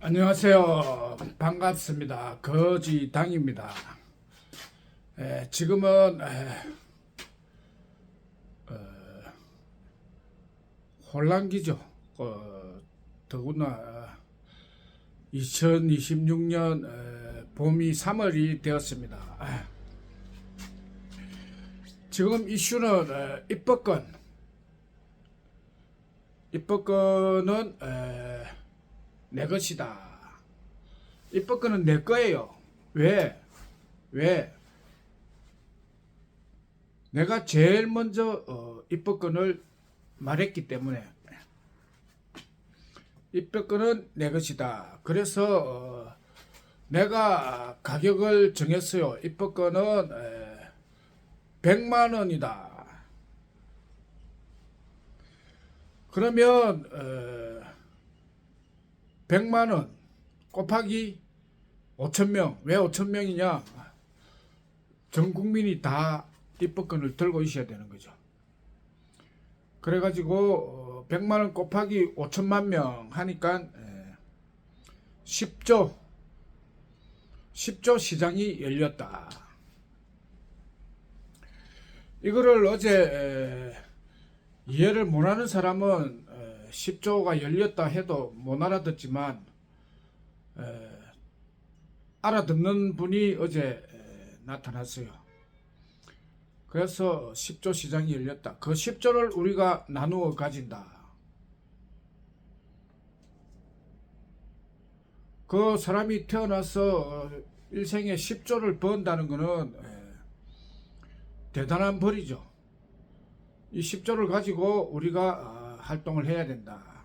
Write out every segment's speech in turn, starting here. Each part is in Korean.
안녕하세요. 반갑습니다. 거지당입니다. 지금은 혼란기죠. 더구나 2026년 봄이 3월이 되었습니다. 지금 이슈는 입법권은 내 것이다. 입법권은 내 거예요. 왜? 왜? 내가 제일 먼저 입법권을 말했기 때문에 입법권은 내 것이다. 그래서 내가 가격을 정했어요. 입법권은 100만 원이다. 그러면 100만 원 곱하기 5,000명. 왜 5,000명이냐? 전 국민이 다 입법권을 들고 있어야 되는 거죠. 그래가지고 100만 원 곱하기 5천만 명 하니까 10조 시장이 열렸다. 이거를 어제 이해를 못하는 사람은 10조가 열렸다 해도 못 알아듣지만 알아듣는 분이 어제 나타났어요. 그래서 10조 시장이 열렸다. 그 10조를 우리가 나누어 가진다. 그 사람이 태어나서 일생에 10조를 번다는 것은 대단한 벌이죠. 이 10조를 가지고 우리가 활동을 해야 된다.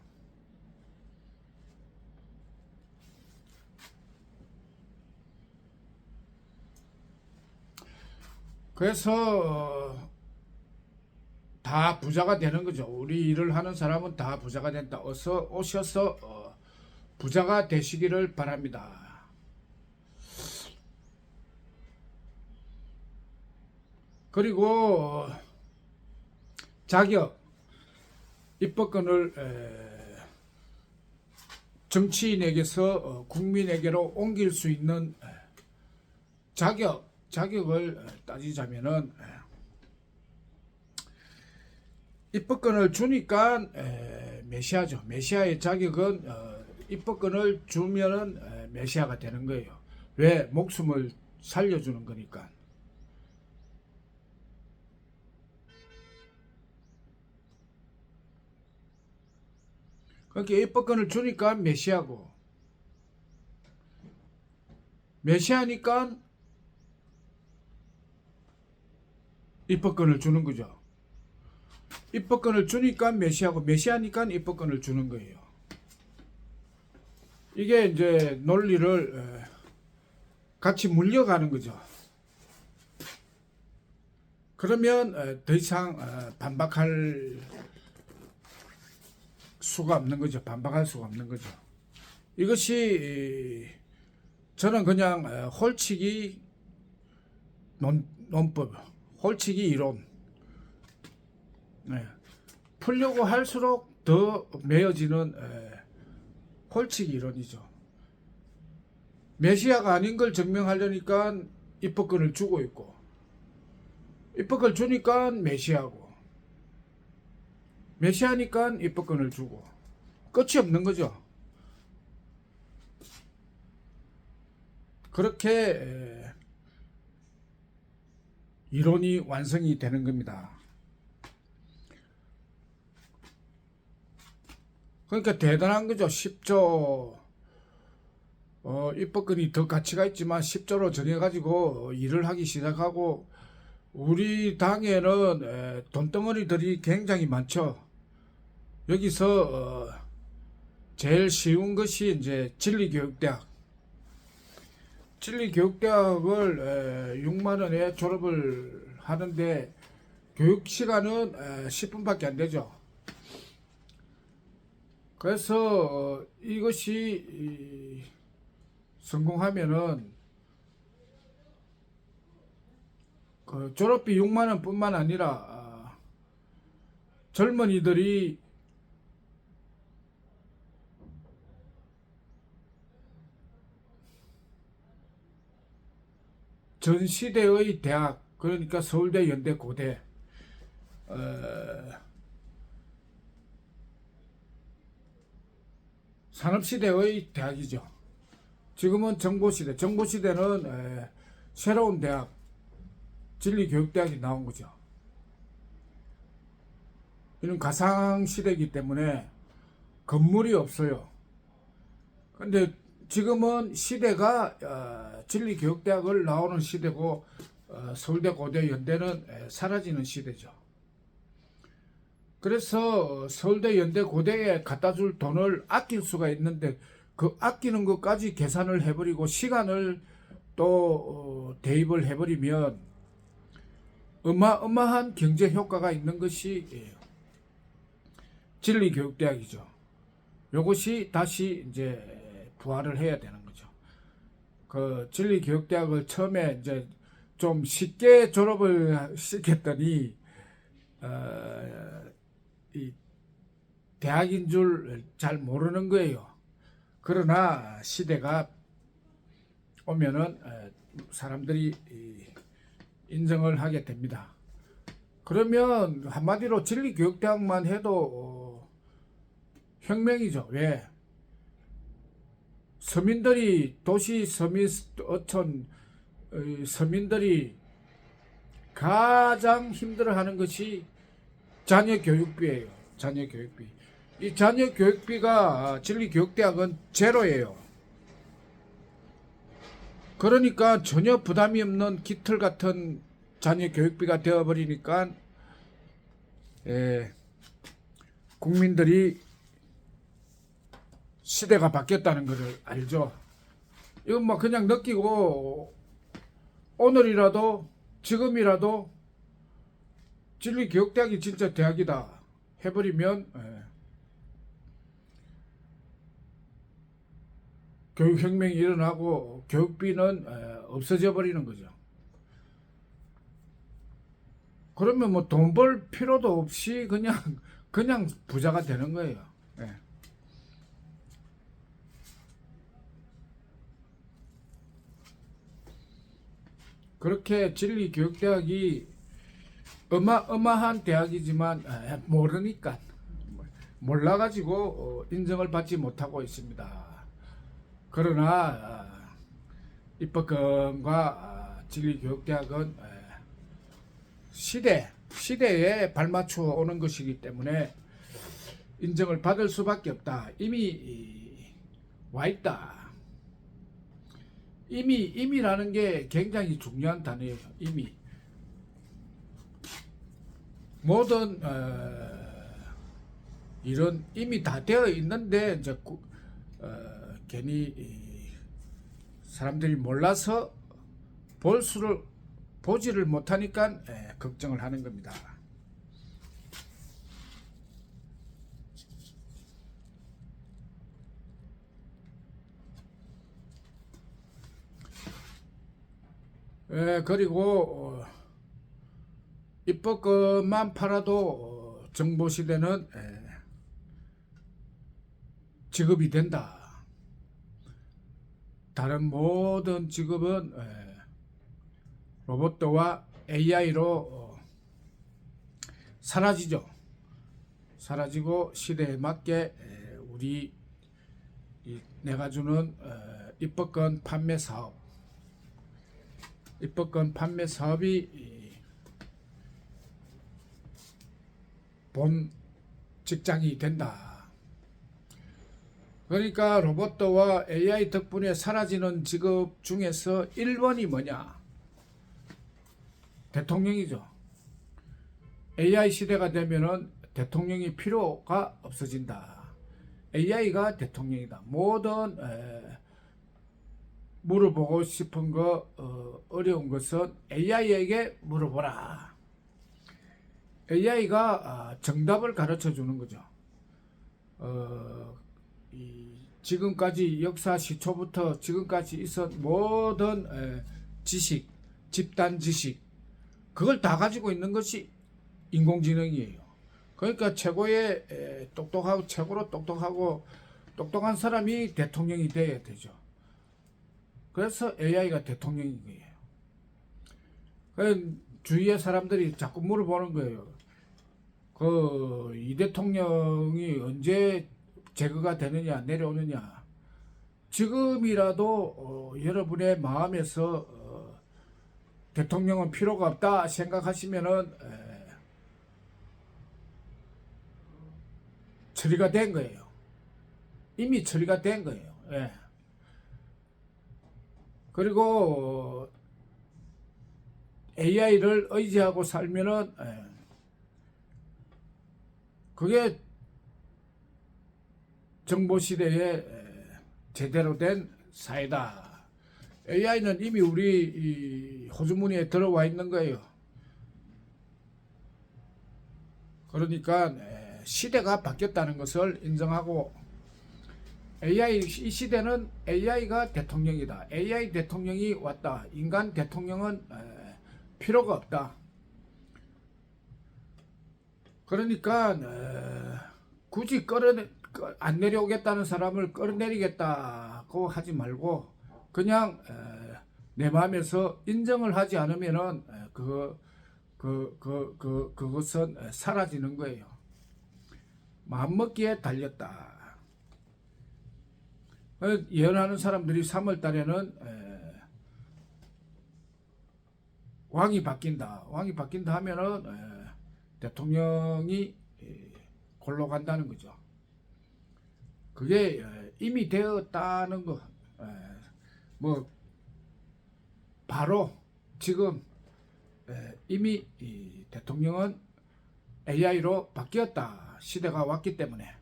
그래서 다 부자가 되는 거죠. 우리 일을 하는 사람은 다 부자가 된다. 어서 오셔서 부자가 되시기를 바랍니다. 그리고 자격, 입법권을 정치인에게서 국민에게로 옮길 수 있는 자격을 따지자면은 입법권을 주니까 메시아죠. 메시아의 자격은 입법권을 주면은 메시아가 되는 거예요. 왜? 목숨을 살려주는 거니까. 그러니까 입법권을 주니까 메시아고, 메시아니까 입법권을 주는 거죠. 입법권을 주니까 메시아고, 메시아니까 입법권을 주는 거예요. 이게 이제 논리를 같이 물려가는 거죠. 그러면 더 이상 반박할 수가 없는 거죠. 반박할 수가 없는 거죠. 이것이 저는 그냥 홀치기 논법, 홀치기 이론. 풀려고 할수록 더 매어지는 홀치기 이론이죠. 메시아가 아닌 걸 증명하려니까 입법권을 주고 있고, 입법권을 주니까 메시아고, 메시아니까 입법권을 주고, 끝이 없는 거죠. 그렇게 이론이 완성이 되는 겁니다. 그러니까 대단한 거죠. 10조 입법권이 더 가치가 있지만 10조로 정해가지고 일을 하기 시작하고, 우리 당에는 돈덩어리들이 굉장히 많죠. 여기서 제일 쉬운 것이 이제 진리교육대학. 진리교육대학을 6만 원에 졸업을 하는데 교육 시간은 10분밖에 안 되죠. 그래서 이것이 성공하면은 그 졸업비 6만 원뿐만 아니라 젊은이들이 전 시대의 대학, 그러니까 서울대, 연대, 고대, 산업시대의 대학이죠. 지금은 정보시대, 정보시대는 새로운 대학, 진리교육대학이 나온 거죠. 이런 가상시대이기 때문에 건물이 없어요. 근데 지금은 시대가 진리교육대학을 나오는 시대고, 서울대, 고대, 연대는 사라지는 시대죠. 그래서 서울대, 연대, 고대에 갖다 줄 돈을 아낄 수가 있는데, 그 아끼는 것까지 계산을 해버리고 시간을 또 대입을 해버리면 어마어마한 경제 효과가 있는 것이 진리교육대학이죠. 이것이 다시 이제 부활을 해야 되는 거죠. 그 진리교육대학을 처음에 이제 좀 쉽게 졸업을 시켰더니 이 대학인 줄 잘 모르는 거예요. 그러나 시대가 오면은 사람들이 인정을 하게 됩니다. 그러면 한마디로 진리교육대학만 해도 혁명이죠. 왜? 서민들이 도시 서민 어촌 서민들이 가장 힘들어하는 것이 자녀 교육비예요. 자녀 교육비. 이 자녀 교육비가 진리교육대학은 제로예요. 그러니까 전혀 부담이 없는 깃털 같은 자녀 교육비가 되어버리니까 국민들이 시대가 바뀌었다는 것을 알죠. 이건 뭐 그냥 느끼고 오늘이라도 지금이라도 진리교육대학이 진짜 대학이다 해버리면 교육혁명이 일어나고 교육비는 없어져 버리는 거죠. 그러면 뭐 돈 벌 필요도 없이 그냥 부자가 되는 거예요. 예. 그렇게 진리교육대학이 어마어마한 대학이지만 모르니까 몰라가지고 인정을 받지 못하고 있습니다. 그러나 입법권과 진리교육대학은 시대에 발맞추어 오는 것이기 때문에 인정을 받을 수밖에 없다. 이미 와 있다. 이미라는 게 굉장히 중요한 단어예요. 모든 이런 이미 다 되어 있는데 이제 괜히 사람들이 몰라서 보지를 못하니까 걱정을 하는 겁니다. 그리고 입법권만 팔아도 정보시대는 직업이 된다. 다른 모든 직업은 로봇과 AI로 사라지죠. 사라지고 시대에 맞게 우리 내가 주는 입법권 판매 사업이 본 직장이 된다. 그러니까 로봇과 AI 덕분에 사라지는 직업 중에서 1번이 뭐냐? 대통령이죠. AI 시대가 되면은 대통령이 필요가 없어진다. AI가 대통령이다. 모든 물어보고 싶은 거 어려운 것은 AI에게 물어보라. AI가 정답을 가르쳐 주는 거죠. 지금까지 역사 시초부터 지금까지 있었던 모든 지식, 집단 지식, 그걸 다 가지고 있는 것이 인공지능이에요. 그러니까 최고의 똑똑하고 최고로 똑똑한 사람이 대통령이 돼야 되죠. 그래서 AI가 대통령인 거예요. 주위의 사람들이 자꾸 물어보는 거예요. 그 이 대통령이 언제 제거가 되느냐, 내려오느냐. 지금이라도 여러분의 마음에서 대통령은 필요가 없다 생각하시면은 처리가 된 거예요. 이미 처리가 된 거예요. 예. 그리고 AI를 의지하고 살면은 그게 정보 시대에 제대로 된 사회다. AI는 이미 우리 호주머니에 들어와 있는 거예요. 그러니까 시대가 바뀌었다는 것을 인정하고 AI 이 시대는 AI가 대통령이다. AI 대통령이 왔다. 인간 대통령은 필요가 없다. 그러니까 굳이 안 내려오겠다는 사람을 끌어내리겠다고 하지 말고 그냥 내 마음에서 인정을 하지 않으면은 그것은 사라지는 거예요. 마음먹기에 달렸다. 예언하는 사람들이 3월 달에는 왕이 바뀐다. 왕이 바뀐다 하면은 대통령이 골로 간다는 거죠. 그게 이미 되었다는 거. 뭐 바로 지금 이미 대통령은 AI로 바뀌었다. 시대가 왔기 때문에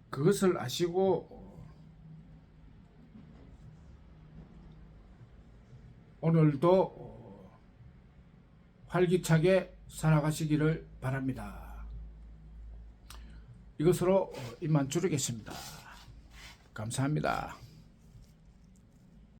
그것을 아시고 오늘도 활기차게 살아가시기를 바랍니다. 이것으로 이만 줄이겠습니다. 감사합니다.